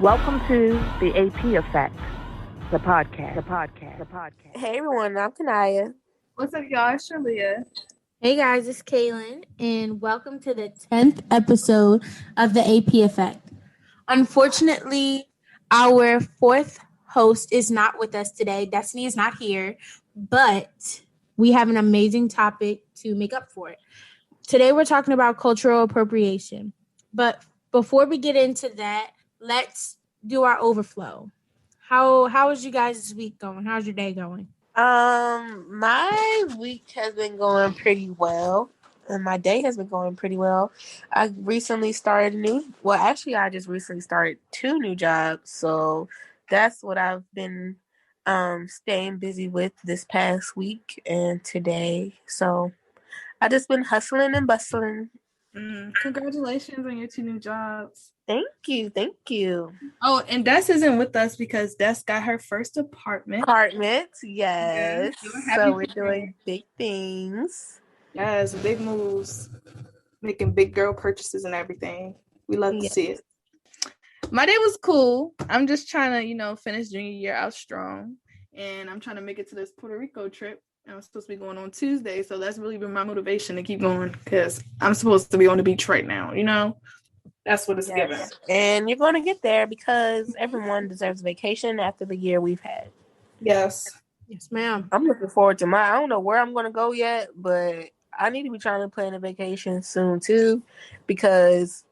Welcome to the AP Effect, the podcast. Hey everyone, I'm Kanaya. What's up, y'all? It's Shalia. Hey guys, it's Kaylin, and welcome to the 10th episode of the AP Effect. Unfortunately, our fourth host is not with us today. Destiny is not here, but we have an amazing topic to make up for it. Today, we're talking about cultural appropriation. But before we get into that, let's do our overflow. How is you guys' week going? How's your day going? My week has been going pretty well, and my day has been going pretty well. I recently started I just recently started 2 new jobs, so that's what I've been staying busy with this past week and today. So I just been hustling and bustling. Congratulations on your 2 new jobs. Thank you. Oh, and Des isn't with us because Des got her first apartment. Yes. So we're doing big things. Yes, big moves. Making big girl purchases and everything. We love to see it. My day was cool. I'm just trying to, finish junior year out strong. And I'm trying to make it to this Puerto Rico trip. I'm supposed to be going on Tuesday, so that's really been my motivation to keep going because I'm supposed to be on the beach right now, That's what it's given. And you're going to get there because everyone deserves vacation after the year we've had. Yes. Yes, ma'am. I'm looking forward to I don't know where I'm going to go yet, but I need to be trying to plan a vacation soon too because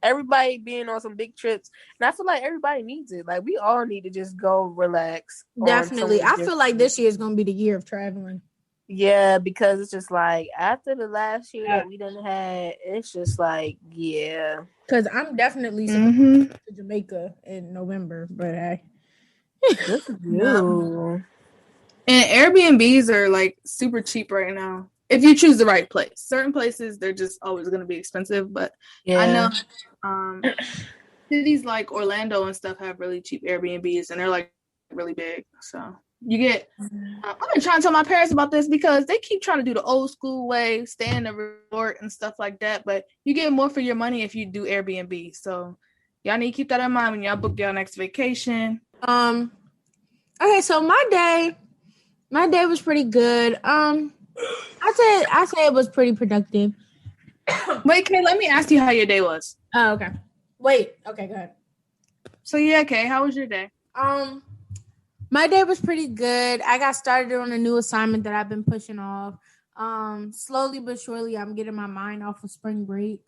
everybody being on some big trips, and I feel like everybody needs it. Like, we all need to just go relax. Definitely. I feel like this year is going to be the year of traveling. Yeah, because it's just like, after the last year that we done had, it's just like, yeah. Because I'm definitely supposed to go to Jamaica in November, but hey. Good for you. And Airbnbs are, like, super cheap right now. If you choose the right place. Certain places, they're just always going to be expensive, but I know cities like Orlando and stuff have really cheap Airbnbs, and they're like really big. So you get. I've been trying to tell my parents about this because they keep trying to do the old school way, stay in the resort and stuff like that. But you get more for your money if you do Airbnb. So y'all need to keep that in mind when y'all book your next vacation. Okay, so my day was pretty good. I say it was pretty productive. Wait, Kay, let me ask you how your day was. Oh, okay. Wait, okay, go ahead. So yeah, Kay, how was your day? My day was pretty good. I got started on a new assignment that I've been pushing off. Slowly but surely, I'm getting my mind off of spring break.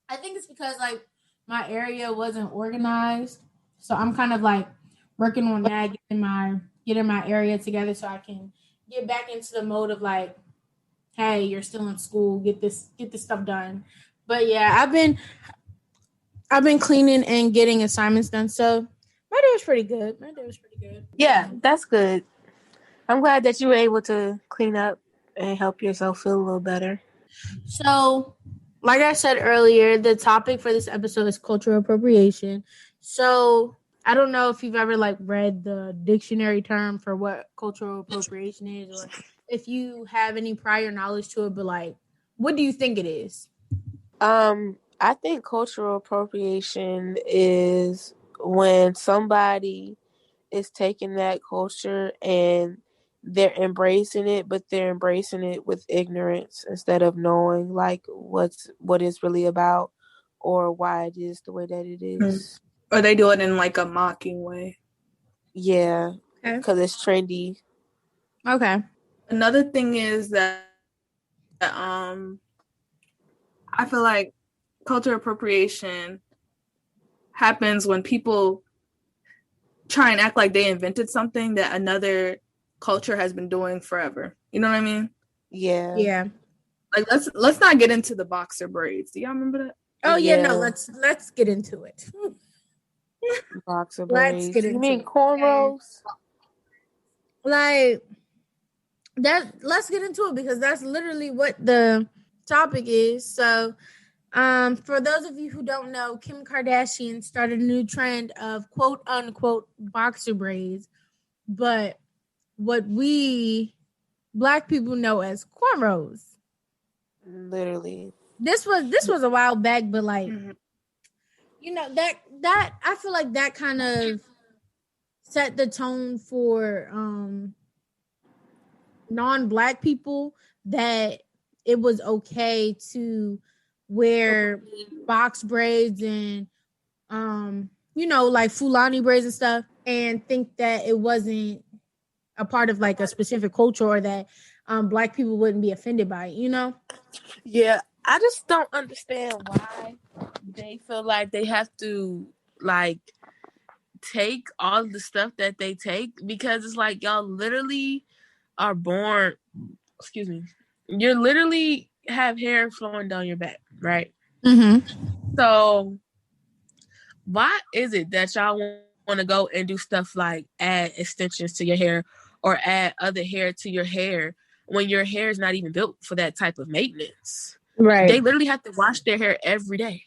I think it's because like my area wasn't organized, so I'm kind of like working on that, getting my area together so I can get back into the mode of like, hey, you're still in school, get this stuff done. But yeah, I've been cleaning and getting assignments done. So my day was pretty good. Yeah, that's good. I'm glad that you were able to clean up and help yourself feel a little better. So, like I said earlier, the topic for this episode is cultural appropriation. So I don't know if you've ever like read the dictionary term for what cultural appropriation is, or if you have any prior knowledge to it, but like, what do you think it is? I think cultural appropriation is when somebody is taking that culture and they're embracing it, but they're embracing it with ignorance instead of knowing like what it's really about or why it is the way that it is. Or they do it in like a mocking way. Yeah, because it's trendy. Okay. Another thing is that I feel like cultural appropriation happens when people try and act like they invented something that another culture has been doing forever. You know what I mean? Yeah. Yeah. Like let's not get into the boxer braids. Do y'all remember that? Oh yeah, no, let's get into it. Boxer braids. Let's get into You mean cornrows? Like that. Let's get into it because that's literally what the topic is. So, for those of you who don't know, Kim Kardashian started a new trend of quote unquote boxer braids, but what we Black people know as cornrows. Literally. This was a while back, but like, you know, that I feel like that kind of set the tone for non-black people, that it was okay to wear box braids and you know, like Fulani braids and stuff, and think that it wasn't a part of like a specific culture, or that black people wouldn't be offended by it, you know? Yeah, I just don't understand why they feel like they have to like take all the stuff that they take, because it's like y'all literally are born, excuse me, you're literally have hair flowing down your back, right? So why is it that y'all want to go and do stuff like add extensions to your hair or add other hair to your hair when your hair is not even built for that type of maintenance? Right. They literally have to wash their hair every day.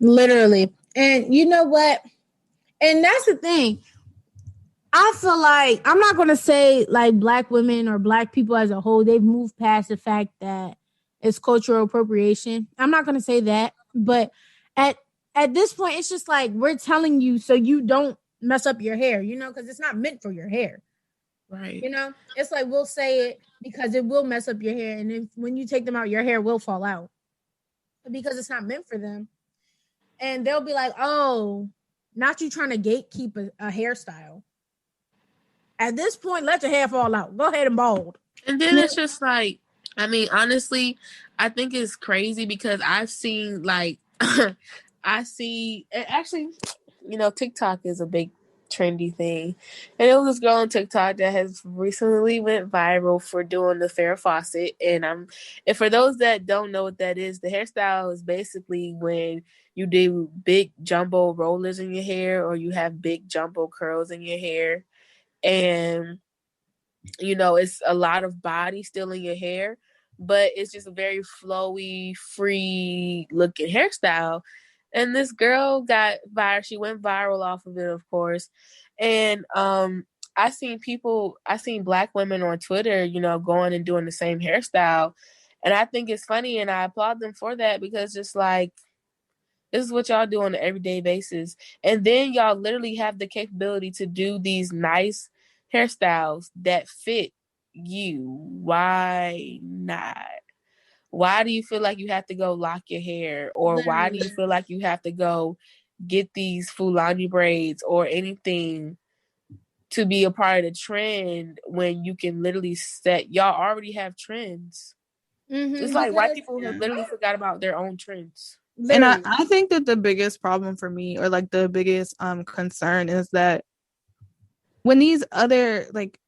Literally. And you know what? And that's the thing. I feel like, I'm not going to say like black women or black people as a whole, they've moved past the fact that it's cultural appropriation. I'm not going to say that. But at this point, it's just like we're telling you so you don't mess up your hair, you know, because it's not meant for your hair. Right. You know, it's like we'll say it because it will mess up your hair. And if, when you take them out, your hair will fall out because it's not meant for them. And they'll be like, oh, not you trying to gatekeep a hairstyle. At this point, let your hair fall out. Go ahead and bald. And then it's just like, I mean, honestly, I think it's crazy because I've seen like, I see, actually, you know, TikTok is a big trendy thing. And it was this girl on TikTok that has recently went viral for doing the Farrah Fawcett. And for those that don't know what that is, the hairstyle is basically when you do big jumbo rollers in your hair, or you have big jumbo curls in your hair. And you know, it's a lot of body still in your hair, but it's just a very flowy, free looking hairstyle. And this girl got viral. She went viral off of it, of course. And I seen black women on Twitter, you know, going and doing the same hairstyle. And I think it's funny, and I applaud them for that, because just like, this is what y'all do on an everyday basis. And then y'all literally have the capability to do these nice hairstyles that fit you. Why not? Why do you feel like you have to go lock your hair? Or why do you feel like you have to go get these Fulani braids or anything to be a part of the trend when you can literally y'all already have trends? It's like white people have literally forgot about their own trends. Literally. And I think that the biggest problem for me, or like the biggest concern, is that when these other, like,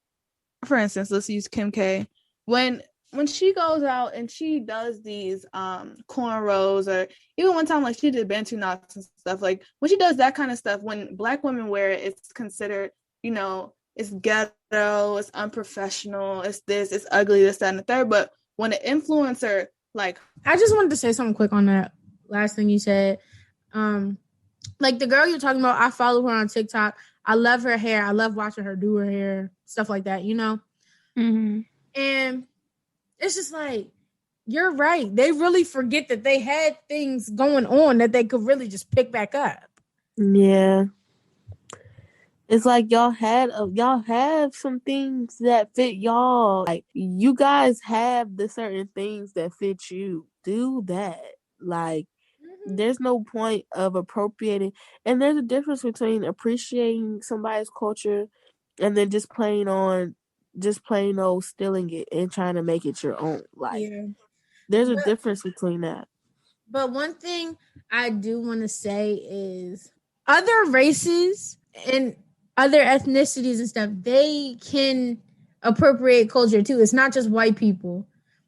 for instance, let's use Kim K. When she goes out and she does these cornrows, or even one time like she did bantu knots and stuff, like when she does that kind of stuff, when black women wear it, it's considered, you know, it's ghetto, it's unprofessional, it's this, it's ugly, this, that, and the third. But when an influencer, like, I just wanted to say something quick on that last thing you said. Like the girl you're talking about, I follow her on TikTok. I love her hair. I love watching her do her hair, stuff like that, you know? Mm-hmm. And it's just like, you're right. They really forget that they had things going on that they could really just pick back up. Yeah. It's like y'all have some things that fit y'all. Like, you guys have the certain things that fit you. Do that. Like, there's no point of appropriating. And there's a difference between appreciating somebody's culture and then just plain old stealing it and trying to make it your own. Like, there's a difference between that. But one thing I do want to say is other races and other ethnicities and stuff, they can appropriate culture too. It's not just white people.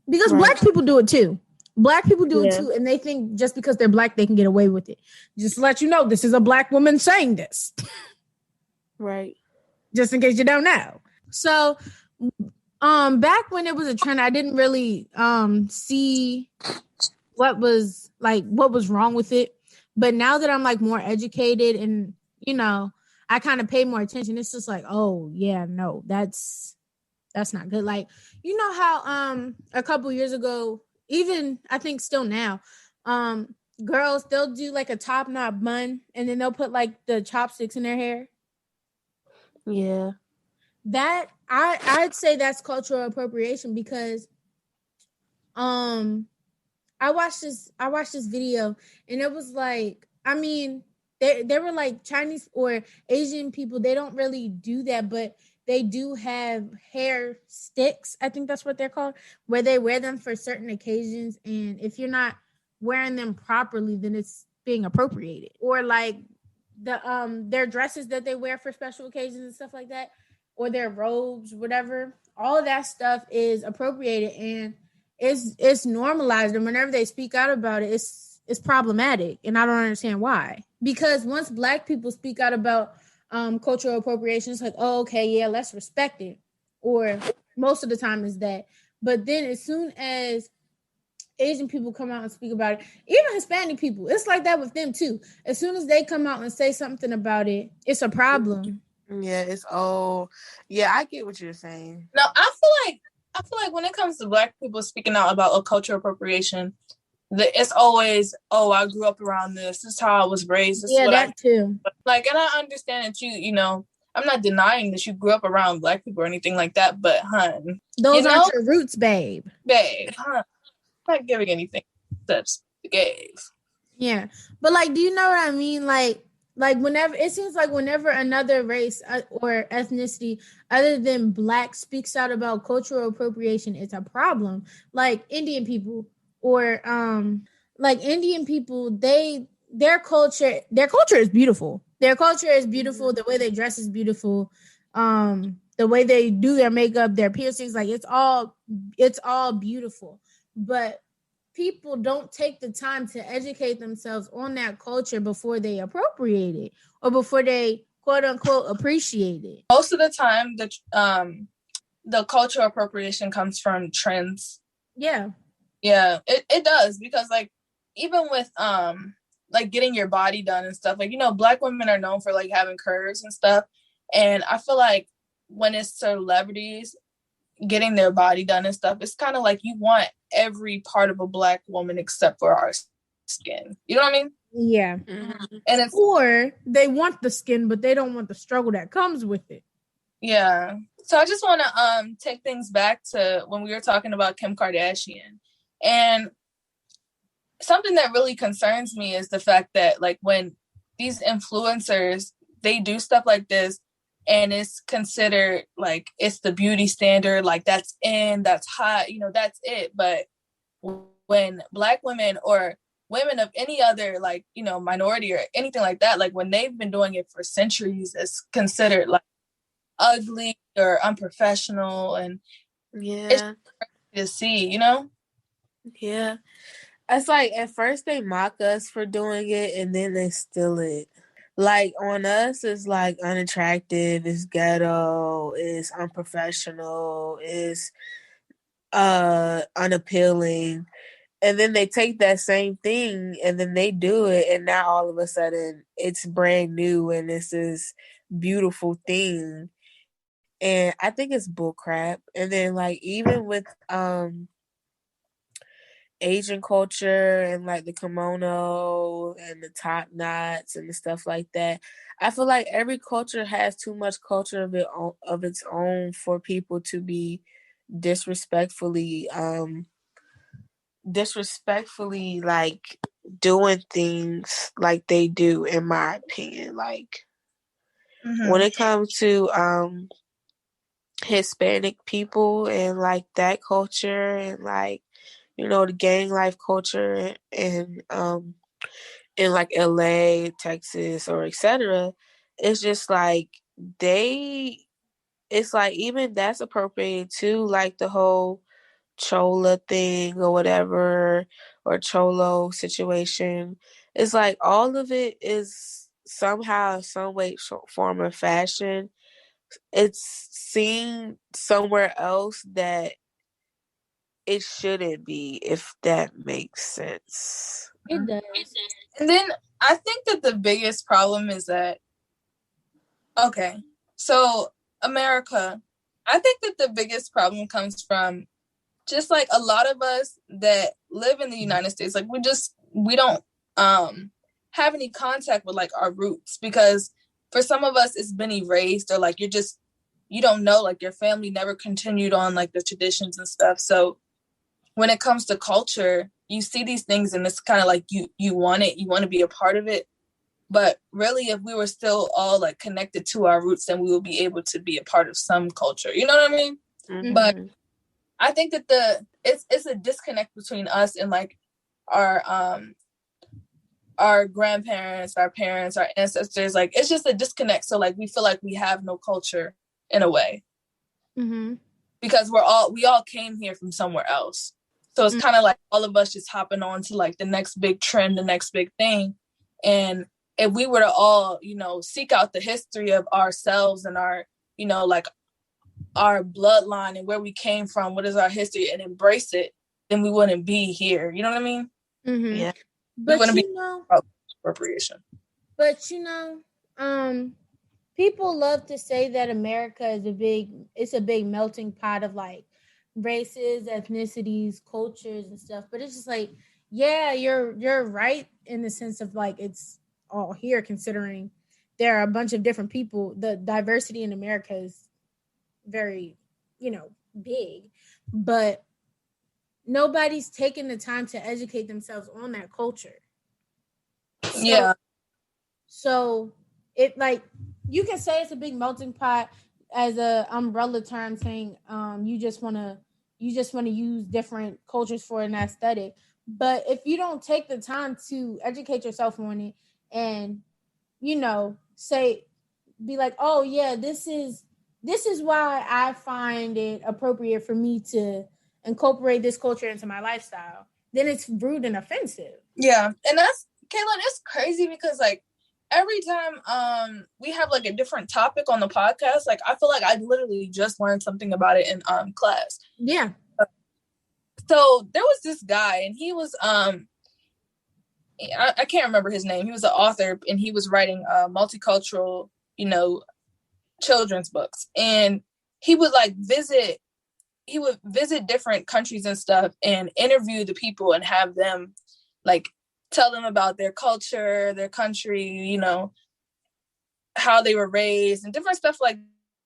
Because black people do it too. Black people do it too, and they think just because they're black, they can get away with it. Just to let you know, this is a black woman saying this. Right. Just in case you don't know. So, back when it was a trend, I didn't really see what was wrong with it. But now that I'm like more educated and, you know, I kind of pay more attention, it's just like, oh yeah, no, that's not good. Like, you know how a couple years ago, even I think still now, girls, they'll do like a top knot bun and then they'll put like the chopsticks in their hair. Yeah. That I'd say that's cultural appropriation because I watched this video and it was like, I mean, they were like Chinese or Asian people, they don't really do that, but they do have hair sticks. I think that's what they're called, where they wear them for certain occasions. And if you're not wearing them properly, then it's being appropriated. Or like their dresses that they wear for special occasions and stuff like that, or their robes, whatever. All of that stuff is appropriated and it's normalized. And whenever they speak out about it, it's problematic. And I don't understand why. Because once Black people speak out about cultural appropriation, it's like, oh, okay, yeah, let's respect it. Or most of the time is that. But then as soon as Asian people come out and speak about it, even Hispanic people, it's like that with them too. As soon as they come out and say something about it, it's a problem. Yeah, yeah, I get what you're saying. No, I feel like when it comes to Black people speaking out about a cultural appropriation, it's always, oh, I grew up around this. This is how I was raised. This is what that too. Like, and I understand that you know, I'm not denying that you grew up around Black people or anything like that, but hun, those aren't your roots, babe. Huh? I'm not giving anything that's gave. Yeah, but like, do you know what I mean? Like whenever it seems like whenever another race or ethnicity other than Black speaks out about cultural appropriation, it's a problem. Like Indian people or Indian people, their culture is beautiful. Their culture is beautiful. The way they dress is beautiful. The way they do their makeup, their piercings, like it's all beautiful. But people don't take the time to educate themselves on that culture before they appropriate it or before they quote unquote appreciate it. Most of the time, the cultural appropriation comes from trends. Yeah, it does, because like even with like getting your body done and stuff, like, you know, Black women are known for like having curves and stuff, and I feel like when it's celebrities getting their body done and stuff, it's kind of like you want every part of a Black woman except for our skin. You know what I mean? Yeah. Mm-hmm. And or they want the skin, but they don't want the struggle that comes with it. Yeah. So I just want to take things back to when we were talking about Kim Kardashian. And something that really concerns me is the fact that like when these influencers, they do stuff like this and it's considered like it's the beauty standard, like that's hot, you know, that's it. But when Black women or women of any other, like, you know, minority or anything like that, like when they've been doing it for centuries, it's considered like ugly or unprofessional. And it's to see, you know? Yeah. It's like at first they mock us for doing it and then they steal it. Like on us, it's like unattractive, it's ghetto, it's unprofessional, it's unappealing. And then they take that same thing and then they do it, and now all of a sudden it's brand new and it's this beautiful thing. And I think it's bullcrap. And then like even with Asian culture and like the kimono and the top knots and the stuff like that, I feel like every culture has too much culture of its own for people to be disrespectfully like doing things like they do, in my opinion. Like when it comes to Hispanic people and like that culture and like, you know, the gang life culture and in like LA, Texas, or etc., it's just like it's like even that's appropriated too, like the whole chola thing or whatever, or cholo situation. It's like all of it is somehow, some way, form, or fashion. It's seen somewhere else that it shouldn't be, if that makes sense. It does. And then I think that the biggest problem is that, okay, so America, I think that the biggest problem comes from just like a lot of us that live in the United States, like we don't have any contact with like our roots, because for some of us it's been erased, or like you don't know, like your family never continued on like the traditions and stuff. So when it comes to culture, you see these things and it's kind of like you want to be a part of it. But really, if we were still all like connected to our roots, then we will be able to be a part of some culture. You know what I mean? Mm-hmm. But I think that it's a disconnect between us and like our grandparents, our parents, our ancestors. Like, it's just a disconnect. So like we feel like we have no culture in a way, because we all came here from somewhere else. So it's kind of like all of us just hopping on to like the next big trend, the next big thing. And if we were to all, seek out the history of ourselves and our, like our bloodline and where we came from, what is our history, and embrace it, then we wouldn't be here. You know what I mean? Yeah. We wouldn't be about appropriation. But people love to say that America is a big melting pot of like races, ethnicities, cultures, and stuff. But it's just like, yeah, you're right in the sense of like it's all here, considering there are a bunch of different people. The diversity in America is very, big, but nobody's taking the time to educate themselves on that culture. So it like, you can say it's a big melting pot as a umbrella term, saying you just want to use different cultures for an aesthetic. But if you don't take the time to educate yourself on it and be like, oh yeah, this is why I find it appropriate for me to incorporate this culture into my lifestyle, then it's rude and offensive. Yeah. And that's, Caitlin, it's crazy because like every time we have like a different topic on the podcast, like I feel like I literally just learned something about it in class. Yeah. So there was this guy, and he was I can't remember his name. He was an author, and he was writing multicultural, children's books. And he would visit different countries and stuff and interview the people and have them like tell them about their culture, their country, how they were raised and different stuff like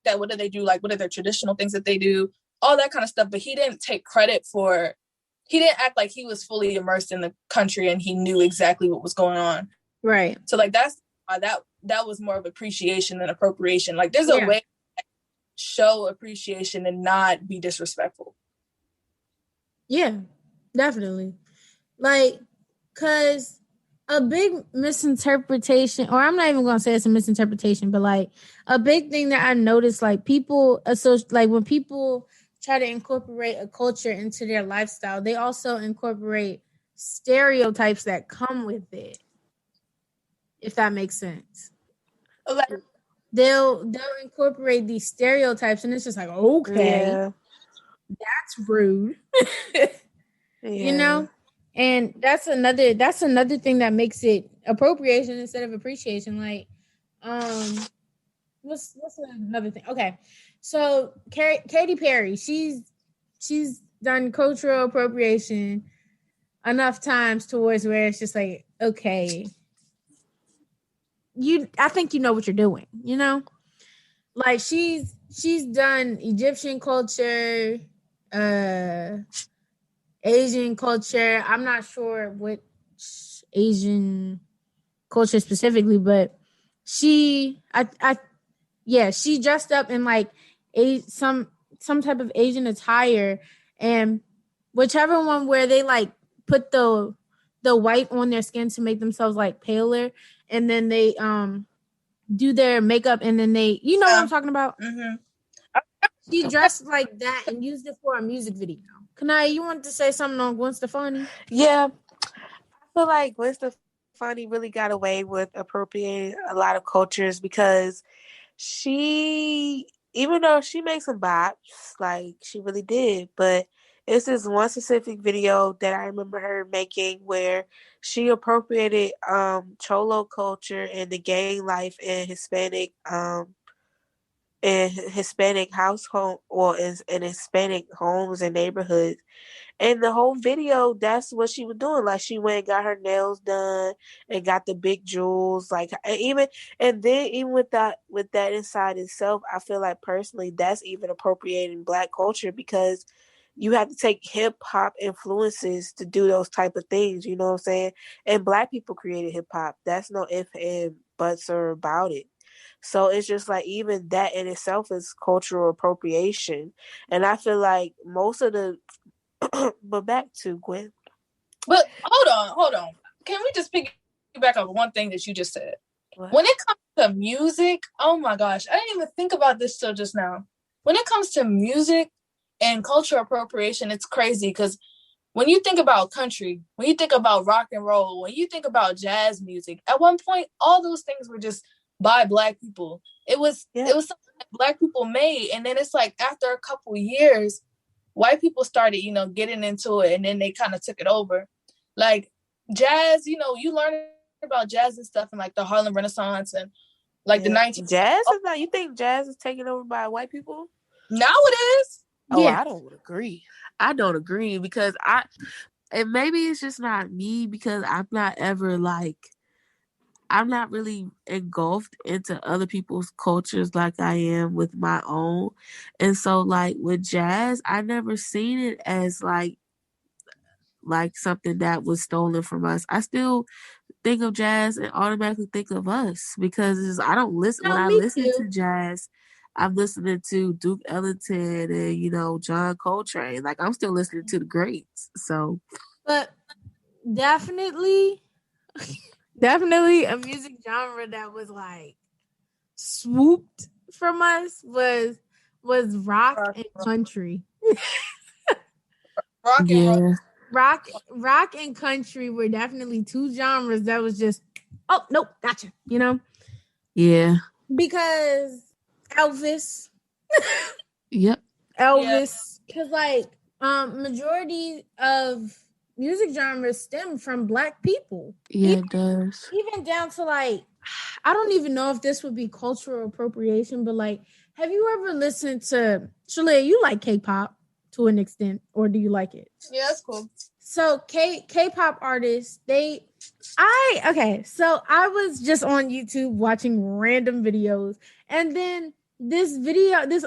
that. What do they do? Like, what are their traditional things that they do? All that kind of stuff. But he didn't act like he was fully immersed in the country and he knew exactly what was going on. Right. So like, that's why that was more of appreciation than appropriation. Like, there's a way to show appreciation and not be disrespectful. Yeah, definitely. Like, because a big misinterpretation, or I'm not even going to say it's a misinterpretation, but like a big thing that I noticed, like people when people try to incorporate a culture into their lifestyle, they also incorporate stereotypes that come with it, if that makes sense. Okay. They'll incorporate these stereotypes, and it's just like, okay, that's rude. And that's another thing that makes it appropriation instead of appreciation. Like, what's another thing? Okay, so Katy Perry, she's done cultural appropriation enough times towards where it's just like, okay, I think you know what you're doing, like she's done Egyptian culture, Asian culture. I'm not sure what Asian culture specifically, but she dressed up in like some type of Asian attire, and whichever one where they like put the white on their skin to make themselves like paler, and then they do their makeup, and then they what I'm talking about. Mm-hmm. She dressed like that and used it for a music video. Kanai, you wanted to say something on Gwen Stefani? Yeah, I feel like Gwen Stefani really got away with appropriating a lot of cultures, because even though she makes some bops, like she really did, but it's this one specific video that I remember her making where she appropriated Cholo culture and the gang life in Hispanic in Hispanic household or in Hispanic homes and neighborhoods. And the whole video, that's what she was doing. Like, she went and got her nails done and got the big jewels. Like, even with that inside itself, I feel like personally that's even appropriating Black culture, because you have to take hip hop influences to do those type of things. You know what I'm saying? And Black people created hip hop. That's no if and buts or about it. So it's just like, even that in itself is cultural appropriation. And I feel like most of the but back to Gwen. But hold on. Can we just piggyback on one thing that you just said? What? When it comes to music, oh my gosh, I didn't even think about this till just now. When it comes to music and cultural appropriation, it's crazy, because when you think about country, when you think about rock and roll, when you think about jazz music, at one point, all those things were just by Black people. It was something that Black people made. And then it's like, after a couple years, white people started, getting into it, and then they kind of took it over. Like jazz, you learn about jazz and stuff in like the Harlem Renaissance and like the 19th. Jazz is not. You think jazz is taken over by white people? Now it is. Oh, yeah. I don't agree. I don't agree, because and maybe it's just not me, because I'm not really engulfed into other people's cultures like I am with my own. And so, like, with jazz, I never seen it as like something that was stolen from us. I still think of jazz and automatically think of us, because I don't listen. When I listen to jazz, I'm listening to Duke Ellington and, John Coltrane. Like, I'm still listening to the greats. So, but definitely a music genre that was like swooped from us was rock and country. Rock and roll. Rock and country were definitely two genres that was just, oh nope, gotcha. Yeah. Because Elvis. Yep. Elvis. Because majority of music genres stem from Black people. Yeah, it does. Even down to I don't even know if this would be cultural appropriation, but have you ever listened to Shalia? You like K-pop to an extent, or do you like it? Yeah, that's cool. So K-pop artists, so I was just on YouTube watching random videos, and then this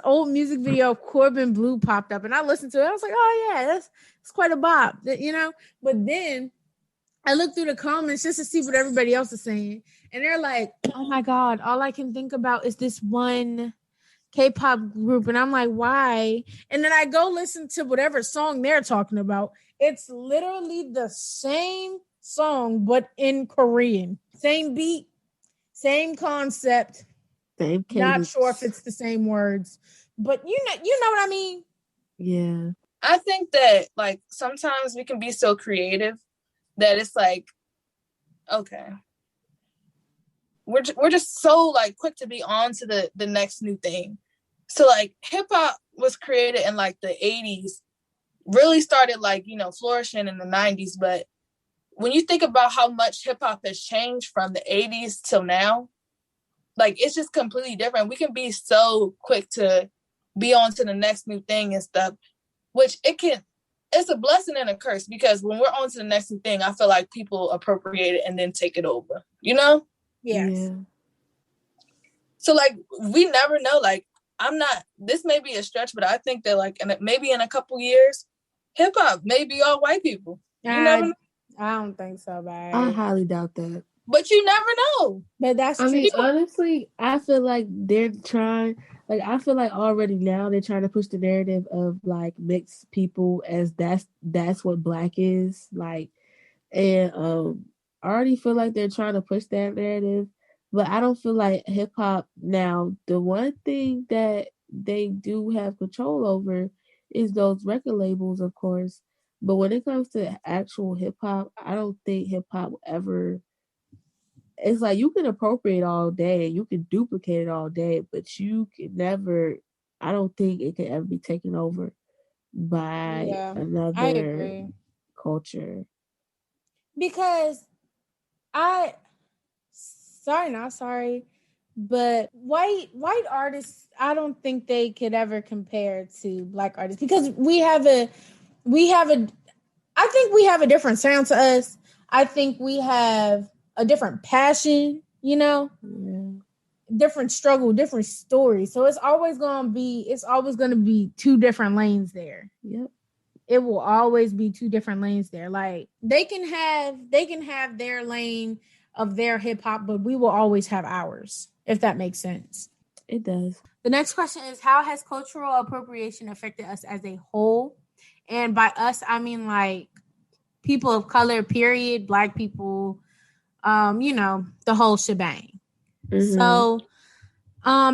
old music video, Corbin Blue, popped up, and I listened to it. I was like, oh yeah, that's quite a bop, But then I looked through the comments just to see what everybody else is saying, and they're like, oh my God, all I can think about is this one K-pop group. And I'm like, why? And then I go listen to whatever song they're talking about. It's literally the same song, but in Korean. Same beat, same concept. Same cadence. Not sure if it's the same words, but you know what I mean? Yeah. I think that sometimes we can be so creative that it's like, okay, we're just so quick to be on to the next new thing. So hip hop was created in the 80s, really started flourishing in the 90s. But when you think about how much hip hop has changed from the 80s till now, it's just completely different. We can be so quick to be on to the next new thing and stuff, which it's a blessing and a curse, because when we're on to the next new thing, I feel like people appropriate it and then take it over, Yes. Yeah. So we never know. This may be a stretch, but I think that maybe in a couple years, hip hop may be all white people. You never know. I don't think so, babe. I highly doubt that. But you never know. But that's true. I mean, honestly, I feel like they're trying. I feel like already now they're trying to push the narrative of mixed people, as that's what Black is and I already feel like they're trying to push that narrative. But I don't feel like hip hop now. The one thing that they do have control over is those record labels, of course. But when it comes to actual hip hop, I don't think hip hop ever. It's you can appropriate all day, you can duplicate it all day, but you can never. I don't think it can ever be taken over by another culture. Because sorry, But white artists, I don't think they could ever compare to black artists because we have a I think we have a different sound to us. I think we have a different passion, different struggle, different story. So it's always gonna be two different lanes there. Yep. It will always be two different lanes there. Like they can have their lane of their hip hop, but we will always have ours, if that makes sense. It does. The next question is, how has cultural appropriation affected us as a whole? And by us, I mean like people of color, period, black people, the whole shebang. Mm-hmm. So,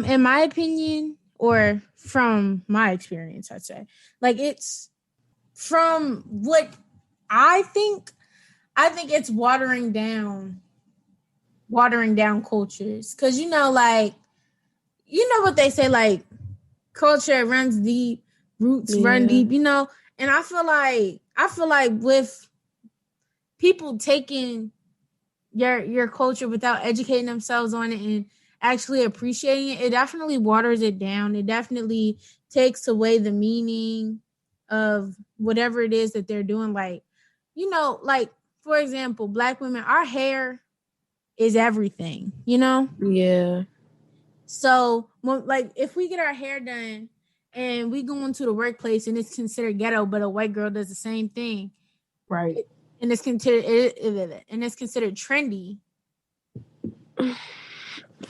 in my opinion, or from my experience, I'd say, like it's from what I think it's watering down cultures. Cause like, what they say, like culture runs deep, roots run deep, and I feel like with people taking your culture without educating themselves on it and actually appreciating it, it definitely waters it down. It definitely takes away the meaning of whatever it is that they're doing. Like, like for example, black women, our hair is everything, Yeah. So if we get our hair done and we go into the workplace and it's considered ghetto, but a white girl does the same thing, right? And it's considered trendy.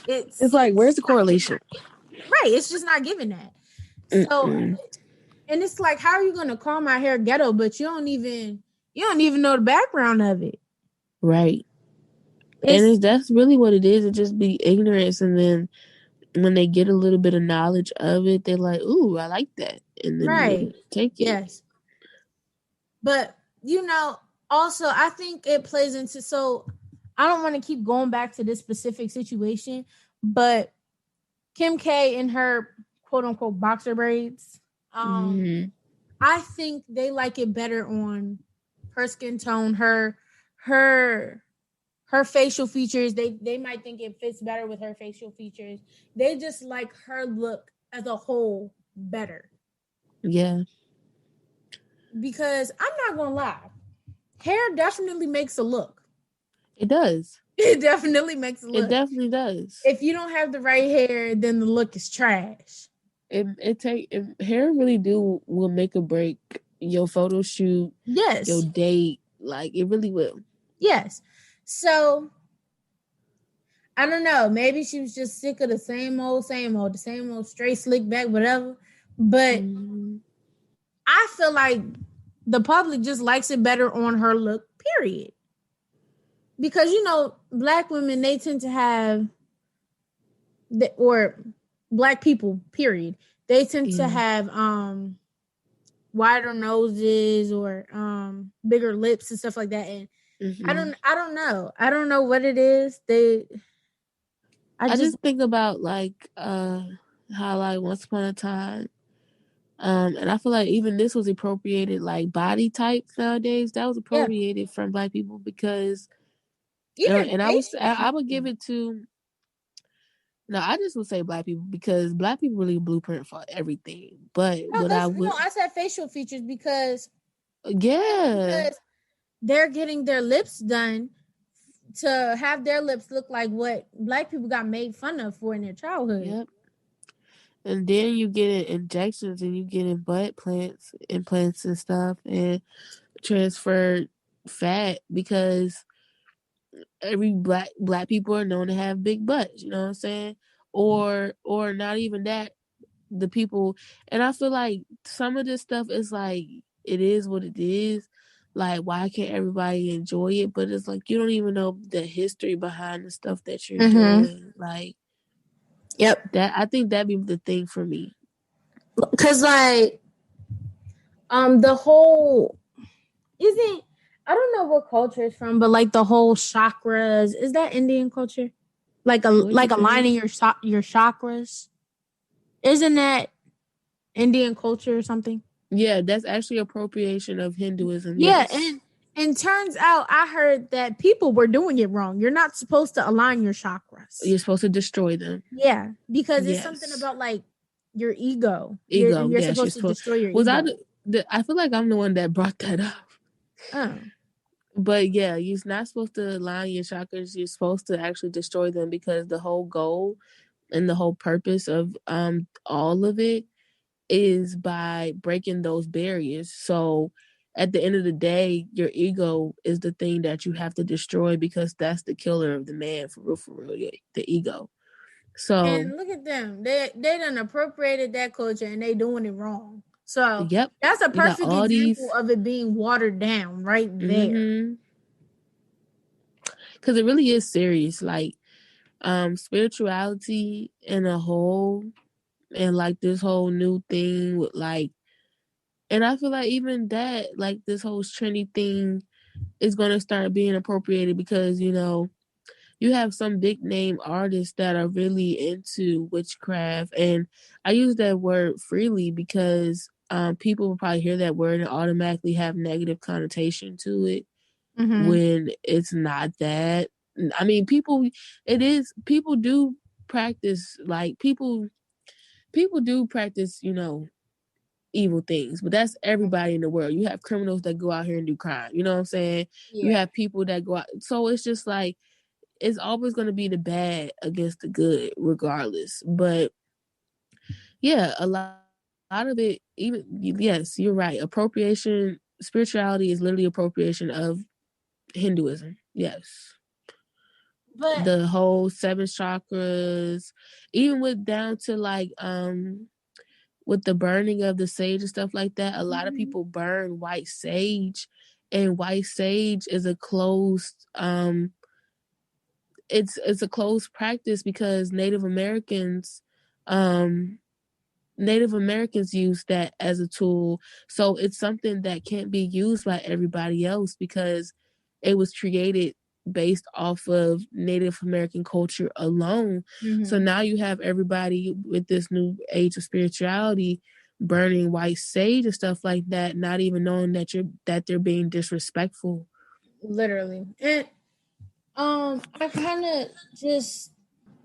It's like, where's the correlation? Right. It's just not given that. So, and it's like, how are you going to call my hair ghetto, but you don't even know the background of it. Right. And that's really what it is. It just be ignorance. And then when they get a little bit of knowledge of it, they're like, ooh, I like that. And then they take it. Yes. But, also, I think it plays into, so I don't want to keep going back to this specific situation, but Kim K in her quote unquote boxer braids, I think they like it better on her skin tone, her facial features. They might think it fits better with her facial features. They just like her look as a whole better. Yeah. Because I'm not gonna lie, hair definitely makes a look. It does. It definitely makes a look. It definitely does. If you don't have the right hair, then the look is trash. Hair really will make or break your photo shoot. Yes. Your date. Like, it really will. Yes. So I don't know. Maybe she was just sick of the same old, the same old straight slick back, whatever. But I feel like the public just likes it better on her look, period. Because, black women, they tend to have, or black people, period, they tend to have wider noses or bigger lips and stuff like that. And I don't know. I don't know what it is. I just think about like how like once upon a time, and I feel like even this was appropriated, like body types nowadays. That was appropriated from black people because, and I would give it to. No, I just would say black people because black people really blueprint for everything. But I said facial features because because they're getting their lips done to have their lips look like what black people got made fun of for in their childhood. Yep. And then you get injections and you get butt implants and stuff and transferred fat because every black people are known to have big butts, you know what I'm saying? Or not even that, the people, and I feel like some of this stuff is like, it is what it is. Like, why can't everybody enjoy it? But it's like, you don't even know the history behind the stuff that you're doing. Like, that, I think that'd be the thing for me. Cause like, the whole I don't know what culture it's from, but like the whole chakras, is that Indian culture? Like aligning your chakras, isn't that Indian culture or something? Yeah, that's actually appropriation of Hinduism. Yeah, yes. And turns out I heard that people were doing it wrong. You're not supposed to align your chakras. You're supposed to destroy them. Yeah, because it's Yes. something about like your ego. Ego. You're Yes, supposed to destroy your was ego. I feel like I'm the one that brought that up. Oh. But yeah, you're not supposed to align your chakras. You're supposed to actually destroy them, because the whole goal and the whole purpose of all of it is by breaking those barriers. So at the end of the day, your ego is the thing that you have to destroy, because that's the killer of the man, for real, the ego. So, and look at them. They done appropriated that culture and they doing it wrong. So yep, that's a perfect example of it being watered down right there. Because it really is serious. Like, spirituality in a whole, and like this whole new thing with like, and I feel like even that, like this whole trendy thing is going to start being appropriated, because, you know, you have some big name artists that are really into witchcraft. And I use that word freely because people will probably hear that word and automatically have negative connotation to it, when it's not that. I mean, people do practice, like people do practice, you know, evil things, but that's everybody in the world. You have criminals that go out here and do crime, you know what I'm saying? Yeah. You have people that go out, so it's just like, it's always going to be the bad against the good regardless. But yeah, a lot of it, even, yes, you're right, appropriation, spirituality is literally appropriation of Hinduism. Yes. But the whole 7 chakras, even with down to like with the burning of the sage and stuff like that, a lot of people burn white sage, and white sage is a closed it's a closed practice, because Native Americans use that as a tool. So it's something that can't be used by everybody else, because it was created based off of Native American culture alone. So now you have everybody with this new age of spirituality burning white sage and stuff like that, not even knowing that they're being disrespectful. Literally. And I kind of just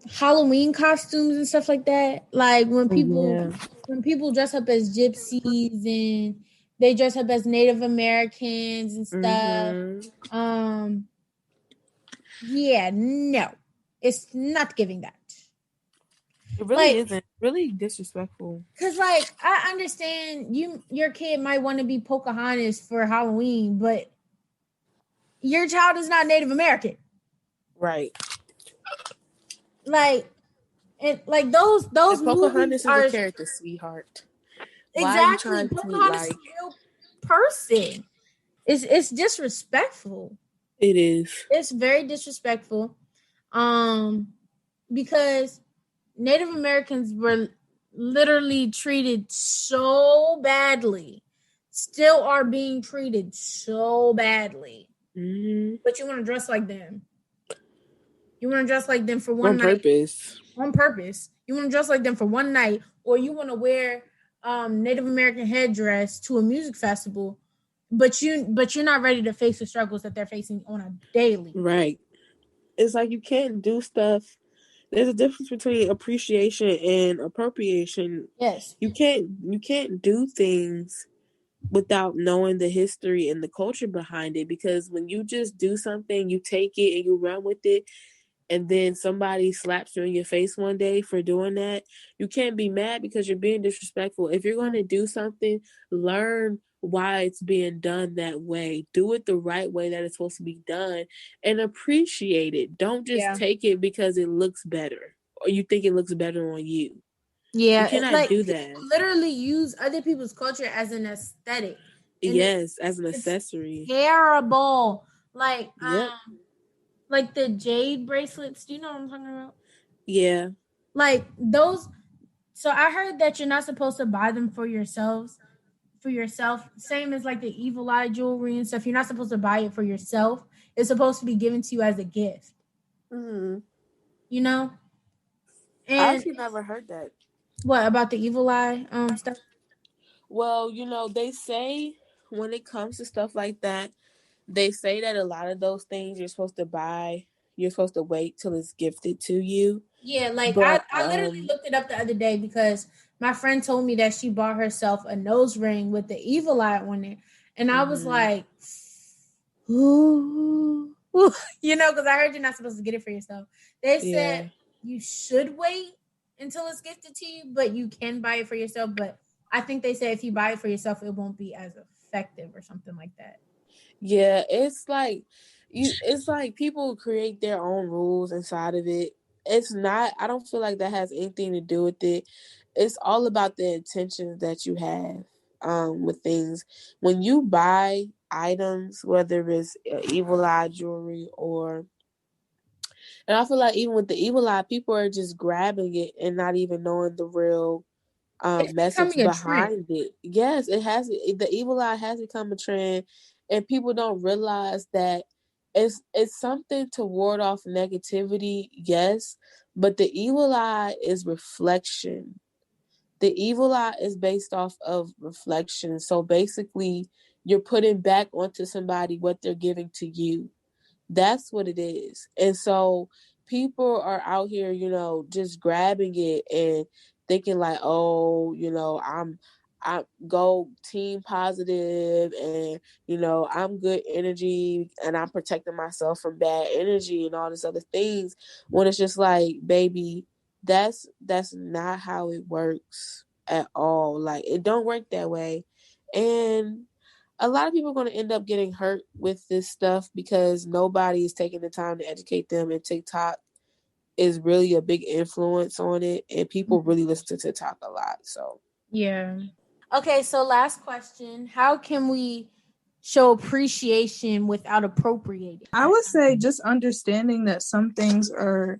Halloween costumes and stuff like that. Like when people dress up as gypsies and they dress up as Native Americans and stuff. Yeah, no, it's not giving that. It really isn't. Really disrespectful. Cause like I understand your kid might want to be Pocahontas for Halloween, but your child is not Native American. Right. Like, and like those Pocahontas is a character, sweetheart. Exactly. Pocahontas is a real person. It's disrespectful. It is. It's very disrespectful. Because Native Americans were literally treated so badly, still are being treated so badly. But you want to dress like them. You want to dress like them for one night. On purpose. You want to dress like them for one night, or you want to wear Native American headdress to a music festival, but you're not ready to face the struggles that they're facing on a daily. Right. It's like you can't do stuff. There's a difference between appreciation and appropriation. Yes. You can't do things without knowing the history and the culture behind it, because when you just do something, you take it and you run with it, and then somebody slaps you in your face one day for doing that, you can't be mad because you're being disrespectful. If you're going to do something, learn why it's being done that way. Do it the right way that it's supposed to be done, and appreciate it. Don't just take it because it looks better or you think it looks better on you. Yeah, you cannot do that. Literally use other people's culture as an aesthetic. Yes, as an accessory. Terrible. Like, like the jade bracelets. Do you know what I'm talking about? Yeah. Like those. So I heard that you're not supposed to buy them for yourself. Same as like the evil eye jewelry and stuff. You're not supposed to buy it for yourself. It's supposed to be given to you as a gift. You know? And I actually never heard that. What about the evil eye stuff? Well, you know, they say when it comes to stuff like that, they say that a lot of those things you're supposed to buy, you're supposed to wait till it's gifted to you. Yeah, like But I literally looked it up the other day because my friend told me that she bought herself a nose ring with the evil eye on it. And I was like, ooh, you know, because I heard you're not supposed to get it for yourself. They said you should wait until it's gifted to you, but you can buy it for yourself. But I think they say if you buy it for yourself, it won't be as effective or something like that. Yeah, it's like people create their own rules inside of it. It's not, I don't feel like that has anything to do with it. It's all about the intentions that you have with things. When you buy items, whether it's evil eye jewelry and I feel like even with the evil eye, people are just grabbing it and not even knowing the real message behind it. Yes, it has. The evil eye has become a trend, and people don't realize that it's something to ward off negativity. Yes, but the evil eye is reflection. The evil eye is based off of reflection. So basically, you're putting back onto somebody what they're giving to you. That's what it is. And so people are out here, you know, just grabbing it and thinking like, oh, you know, I go team positive and, you know, I'm good energy and I'm protecting myself from bad energy and all this other things, when it's just like, baby, that's not how it works at all. Like, it don't work that way. And a lot of people are going to end up getting hurt with this stuff because nobody is taking the time to educate them, and TikTok is really a big influence on it, and people really listen to TikTok a lot. So yeah. Okay, so last question. How can we show appreciation without appropriating? I would say just understanding that some things are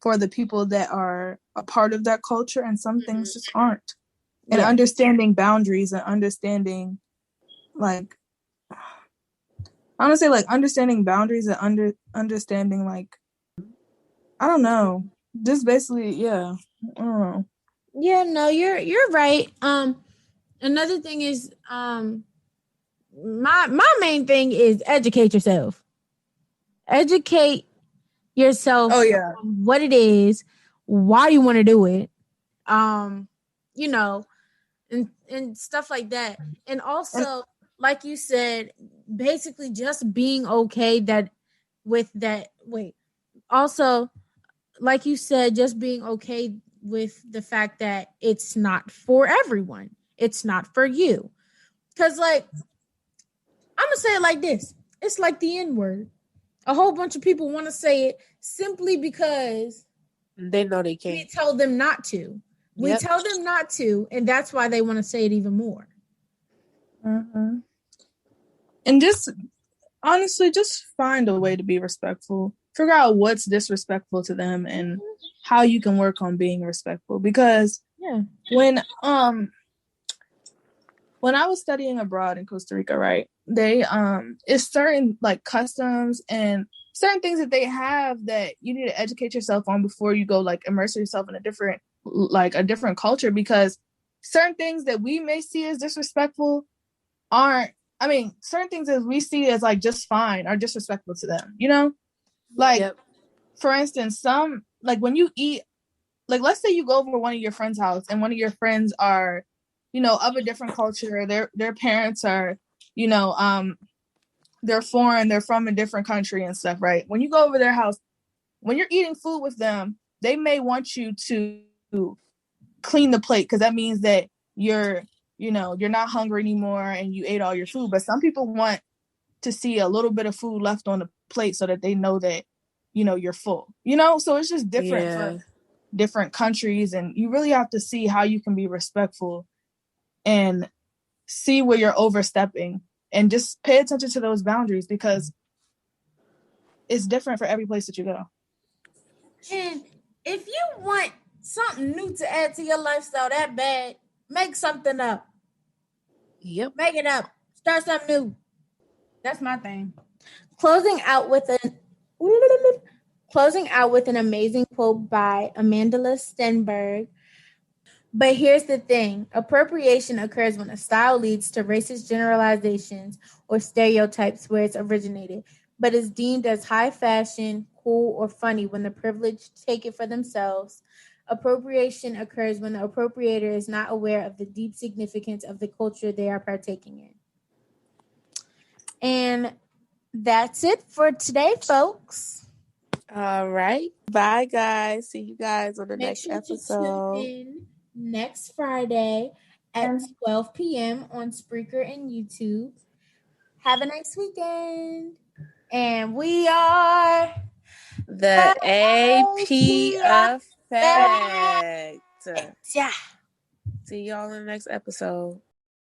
for the people that are a part of that culture and some things just aren't. And understanding boundaries and understanding, like, I want to say, like, understanding boundaries and understanding, like, I don't know. Just basically, yeah. I don't know. Yeah, no, you're right. Another thing is my main thing is educate yourself. Educate yourself on what it is, why you want to do it. You know, and stuff like that. And also, like you said, basically just being okay that with that also, like you said, just being okay with the fact that it's not for everyone. It's not for you. Because, like, I'm going to say it like this. It's like the N-word. A whole bunch of people want to say it simply because they know they can't. We tell them not to. We tell them not to, and that's why they want to say it even more. And just, honestly, just find a way to be respectful. Figure out what's disrespectful to them and how you can work on being respectful. Because when I was studying abroad in Costa Rica, right, they it's certain, like, customs and certain things that they have that you need to educate yourself on before you go, like, immerse yourself in a different culture, because certain things that we may see as disrespectful certain things that we see as, like, just fine are disrespectful to them, you know? Like, for instance, some, like, when you eat, like, let's say you go over to one of your friends' house and one of your friends are, you know, of a different culture, their parents are, you know, they're foreign, they're from a different country and stuff, right? When you go over their house, when you're eating food with them, they may want you to clean the plate because that means that you're not hungry anymore and you ate all your food. But some people want to see a little bit of food left on the plate so that they know that, you know, you're full, you know? So it's just different for different countries, and you really have to see how you can be respectful and see where you're overstepping and just pay attention to those boundaries because it's different for every place that you go. And if you want something new to add to your lifestyle that bad, make something up. Make it up. Start something new. That's my thing. Closing out with an amazing quote by Amanda Stenberg. But here's the thing. Appropriation occurs when a style leads to racist generalizations or stereotypes where it's originated, but is deemed as high fashion, cool, or funny when the privileged take it for themselves. Appropriation occurs when the appropriator is not aware of the deep significance of the culture they are partaking in. And that's it for today, folks. All right. Bye, guys. See you guys on the Make next sure episode. to tune in next Friday at 12 p.m. on Spreaker and YouTube. Have a nice weekend. And we are The AP Effect. Yeah. See y'all in the next episode.